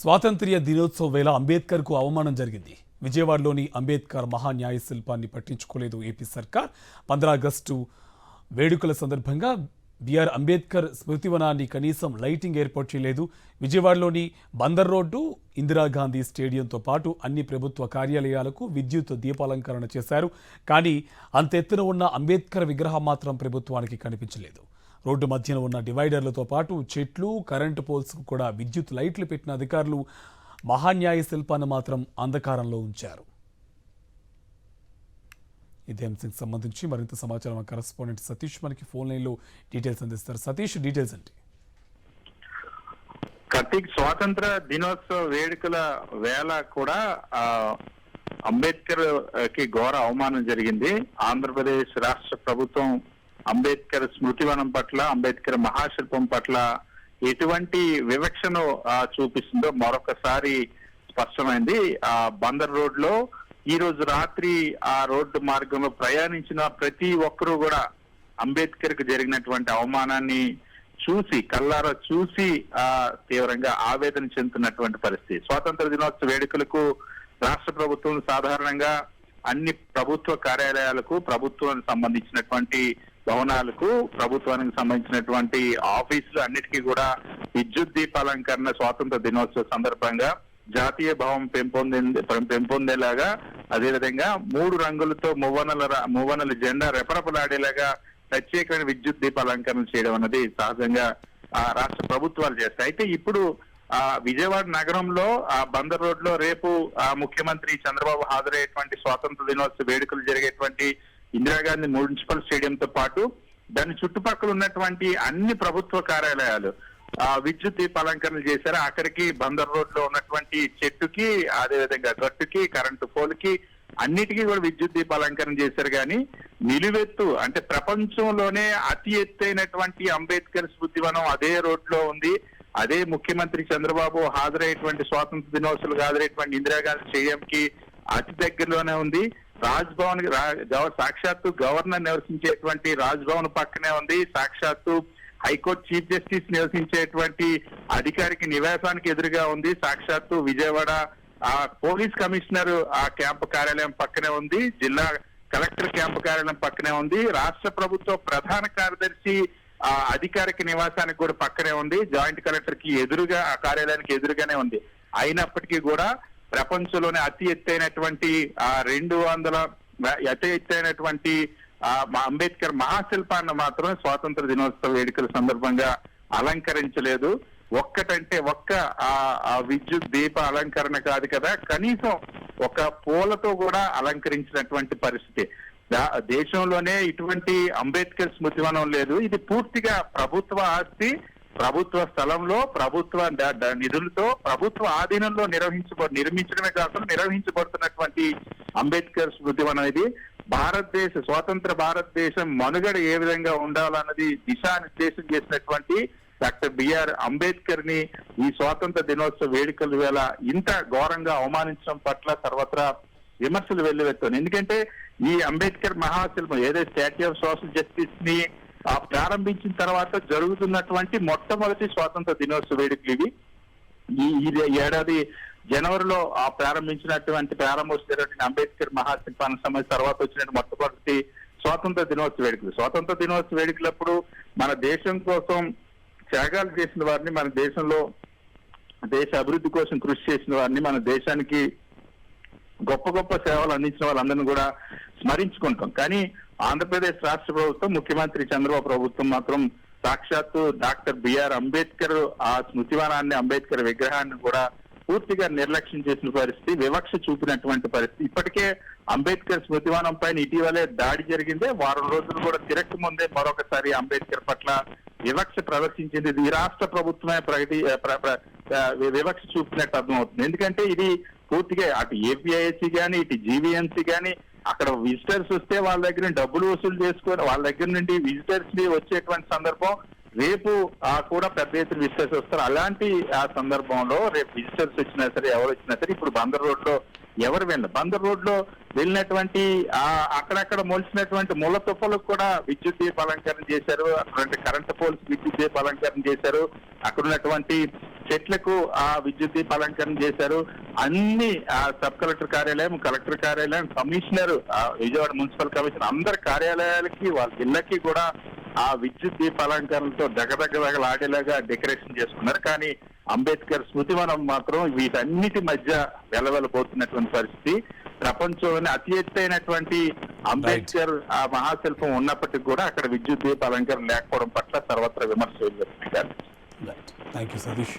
స్వాతంత్ర్య దినోత్సవ వేళ అంబేద్కర్కు అవమానం జరిగింది. విజయవాడలోని అంబేద్కర్ మహా న్యాయ శిల్పాన్ని పట్టించుకోలేదు ఏపీ సర్కార్. 15 ఆగస్టు వేడుకల సందర్భంగా బిఆర్ అంబేద్కర్ స్మృతివనాన్ని కనీసం లైటింగ్ ఏర్పాటు చేయలేదు. విజయవాడలోని బందర్ రోడ్డు, ఇందిరాగాంధీ స్టేడియంతో పాటు అన్ని ప్రభుత్వ కార్యాలయాలకు విద్యుత్ దీపాలంకరణ చేశారు. కానీ అంతెత్తున ఉన్న అంబేద్కర్ విగ్రహం మాత్రం ప్రభుత్వానికి కనిపించలేదు. రోడ్డు మధ్యన ఉన్న డివైడర్లతో పాటు చెట్లు, కరెంటు పోల్స్కు కూడా విద్యుత్ లైట్లు పెట్టిన అధికారులు మహాన్యాయ శిల్పాన్ని మాత్రం అంధకారంలో ఉంచారు. ఇదే అంశానికి సంబంధించి మరింత సమాచారం మా కరెస్పాండెంట్ సతీష్ మనకి ఫోన్ లైన్లో డీటెయిల్స్ అందిస్తారు. సతీష్, డీటెయిల్స్ అంటే కార్తీక్, స్వాతంత్ర దినోత్సవ వేడుకల వేళ కూడా అంబేద్కర్ కి ఘోర అవమానం జరిగింది. ఆంధ్రప్రదేశ్ రాష్ట్ర ప్రభుత్వం అంబేద్కర్ స్మృతివనం పట్ల, అంబేద్కర్ మహాశిల్పం పట్ల ఎటువంటి వివక్షను చూపిస్తుందో మరొకసారి స్పష్టమైంది. బందర్ రోడ్ లో ఈ రోజు రాత్రి ఆ రోడ్డు మార్గంలో ప్రయాణించిన ప్రతి ఒక్కరూ కూడా అంబేద్కర్ కు జరిగినటువంటి అవమానాన్ని చూసి, కళ్ళారా చూసి తీవ్రంగా ఆవేదన చెందుతున్నటువంటి పరిస్థితి. స్వాతంత్ర దినోత్సవ వేడుకలకు రాష్ట్ర ప్రభుత్వం సాధారణంగా అన్ని ప్రభుత్వ కార్యాలయాలకు, ప్రభుత్వానికి సంబంధించినటువంటి భవనాలకు, ప్రభుత్వానికి సంబంధించినటువంటి ఆఫీసులు అన్నిటికీ కూడా విద్యుత్ దీపాలంకరణ స్వాతంత్ర దినోత్సవ సందర్భంగా జాతీయ భావం పెంపొందేలాగా, అదేవిధంగా 3 రంగులతో మువ్వనల జెండా రెపరెపలాడేలాగా ప్రత్యేకమైన విద్యుత్ దీపాలంకరణ చేయడం అన్నది సహజంగా రాష్ట్ర ప్రభుత్వాలు చేస్తాయి. అయితే ఇప్పుడు విజయవాడ నగరంలో బందర్ రోడ్ లో రేపు ముఖ్యమంత్రి చంద్రబాబు హాజరయ్యేటువంటి స్వాతంత్ర దినోత్సవ వేడుకలు జరిగేటువంటి ఇందిరాగాంధీ మున్సిపల్ స్టేడియంతో పాటు దాని చుట్టుపక్కల ఉన్నటువంటి అన్ని ప్రభుత్వ కార్యాలయాలు విద్యుత్ దీపాలంకరణ చేశారు. అక్కడికి బందర్ రోడ్ లో ఉన్నటువంటి చెట్టుకి, అదేవిధంగా గట్టుకి, కరెంటు పోల్కి అన్నిటికీ కూడా విద్యుత్ దీపాలంకరణ చేశారు. కానీ నిలువెత్తు అంటే ప్రపంచంలోనే అతి ఎత్తైనటువంటి అంబేద్కర్ స్మృతివనం అదే రోడ్ లో ఉంది. అదే ముఖ్యమంత్రి చంద్రబాబు హాజరయ్యేటువంటి స్వాతంత్ర దినోత్సవాలకు హాజరయ్యేటువంటి ఇందిరాగాంధీ స్టేడియం కి అతి దగ్గరలోనే ఉంది. రాజ్ భవన్ సాక్షాత్తు గవర్నర్ నివసించేటువంటి రాజ్ భవన్ పక్కనే ఉంది. సాక్షాత్తు హైకోర్టు చీఫ్ జస్టిస్ నివసించేటువంటి అధికారికి నివాసానికి ఎదురుగా ఉంది. సాక్షాత్తు విజయవాడ పోలీస్ కమిషనర్ క్యాంపు కార్యాలయం పక్కనే ఉంది. జిల్లా కలెక్టర్ క్యాంపు కార్యాలయం పక్కనే ఉంది. రాష్ట్ర ప్రభుత్వ ప్రధాన కార్యదర్శి అధికారిక నివాసానికి కూడా పక్కనే ఉంది. జాయింట్ కలెక్టర్ కి ఎదురుగా, ఆ కార్యాలయానికి ఎదురుగానే ఉంది. అయినప్పటికీ కూడా ప్రపంచంలోనే అతి ఎత్తైనటువంటి 200 అతి ఎత్తైనటువంటి అంబేద్కర్ మహాశిల్పాన్ని మాత్రం స్వాతంత్ర దినోత్సవ వేడుకల సందర్భంగా అలంకరించలేదు. ఒక్కటంటే ఒక్క విద్యుత్ దీప అలంకరణ కాదు కదా, కనీసం ఒక పూలతో కూడా అలంకరించినటువంటి పరిస్థితి. దేశంలోనే ఇటువంటి అంబేద్కర్ స్మృతివనం లేదు. ఇది పూర్తిగా ప్రభుత్వ ఆస్తి, ప్రభుత్వ స్థలంలో, ప్రభుత్వ నిధులతో, ప్రభుత్వ ఆధీనంలో నిర్మించడమే కాకుండా నిర్వహించబడుతున్నటువంటి అంబేద్కర్ స్మృతివనం ఇది. స్వతంత్ర భారతదేశం మనుగడ ఏ విధంగా ఉండాలన్నది దిశానిర్దేశం చేసినటువంటి డాక్టర్ బిఆర్ అంబేద్కర్ ని ఈ స్వాతంత్ర దినోత్సవ వేడుకల వేళ ఇంత ఘోరంగా అవమానించడం పట్ల సర్వత్రా విమర్శలు వెల్లువెత్తాయి. ఎందుకంటే ఈ అంబేద్కర్ మహాశిల్పం ఏదైతే స్టాట్యూ ఆఫ్ సోషల్ జస్టిస్ ని ప్రారంభించిన తర్వాత జరుగుతున్నటువంటి మొట్టమొదటి స్వాతంత్ర దినోత్సవ వేడుకలు ఇవి. ఈ ఏడాది జనవరిలో ప్రారంభించినటువంటి అంబేద్కర్ మహాశిల్పానికి సంబంధించిన తర్వాత వచ్చిన మొట్టమొదటి స్వాతంత్ర దినోత్సవ వేడుకలు. స్వాతంత్ర దినోత్సవ వేడుకలప్పుడు మన దేశం కోసం త్యాగాలు చేసిన వారిని, మన దేశంలో దేశ అభివృద్ధి కోసం కృషి చేసిన వారిని, మన దేశానికి గొప్ప గొప్ప సేవలు అందించిన వాళ్ళందరినీ కూడా స్మరించుకుంటాం. కానీ ఆంధ్రప్రదేశ్ రాష్ట్ర ప్రభుత్వం, ముఖ్యమంత్రి చంద్రబాబు ప్రభుత్వం మాత్రం సాక్షాత్తు డాక్టర్ బిఆర్ అంబేద్కర్ ఆ స్మృతివనాన్ని, అంబేద్కర్ విగ్రహాన్ని కూడా పూర్తిగా నిర్లక్ష్యం చేసిన పరిస్థితి, వివక్ష చూపినటువంటి పరిస్థితి. ఇప్పటికే అంబేద్కర్ స్మృతివనం పైన ఇటీవలే దాడి జరిగిందే. వారం రోజులు కూడా తిరక్క ముందే మరొకసారి అంబేద్కర్ పట్ల వివక్ష ప్రదర్శించింది. ఈ రాష్ట్ర ప్రభుత్వమే వివక్ష చూపినట్టు అర్థమవుతుంది. ఎందుకంటే ఇది పూర్తిగా అటు ఏపీఐఎస్సీ కానీ, ఇటు జీవీఎంసీ కానీ అక్కడ విజిటర్స్ వస్తే వాళ్ళ దగ్గర డబ్బులు వసూలు చేసుకొని వాళ్ళ దగ్గర నుండి విజిటర్స్ ని వచ్చేటువంటి సందర్భం రేపు కూడా పెద్ద ఎత్తున విజిటర్స్ వస్తారు. అలాంటి ఆ సందర్భంలో రేపు విజిటర్స్ వచ్చినా సరే, ఎవరు వచ్చినా సరే ఇప్పుడు బందర్ రోడ్ లో ఎవరు వెళ్ళిన బందర్ రోడ్ లో వెళ్ళినటువంటి అక్కడక్కడ మొలిచినటువంటి ముళ్ళ తుప్పలకు కూడా విద్యుత్ దీప అలంకరణ చేశారు. అటువంటి కరెంట్ పోల్స్ విద్యుత్ దీప అలంకరణ చేశారు. అక్కడ ఉన్నటువంటి చెట్లకు విద్యుత్ దీప అలంకరణ చేశారు. అన్ని సబ్ కలెక్టర్ కార్యాలయం, కలెక్టర్ కార్యాలయం, కమిషనర్, విజయవాడ మున్సిపల్ కమిషనర్ అందరి కార్యాలయాలకి వాళ్ళ ఇళ్ళకి కూడా విద్యుత్ దీప అలంకరణతో దగదగలాడేలాగా డెకరేషన్ చేసుకున్నారు. కానీ అంబేద్కర్ స్మృతి వనం మాత్రం వీటన్నిటి మధ్య వెలవెలబోతున్నటువంటి పరిస్థితి. ప్రపంచంలోనే అతి ఎత్తైనటువంటి అంబేద్కర్ మహాశిల్పం ఉన్నప్పటికీ కూడా అక్కడ విద్యుత్ దీప అలంకరణ లేకపోవడం పట్ల సర్వత్రా విమర్శలు జరుగుతున్నాయి. Thank you Satish.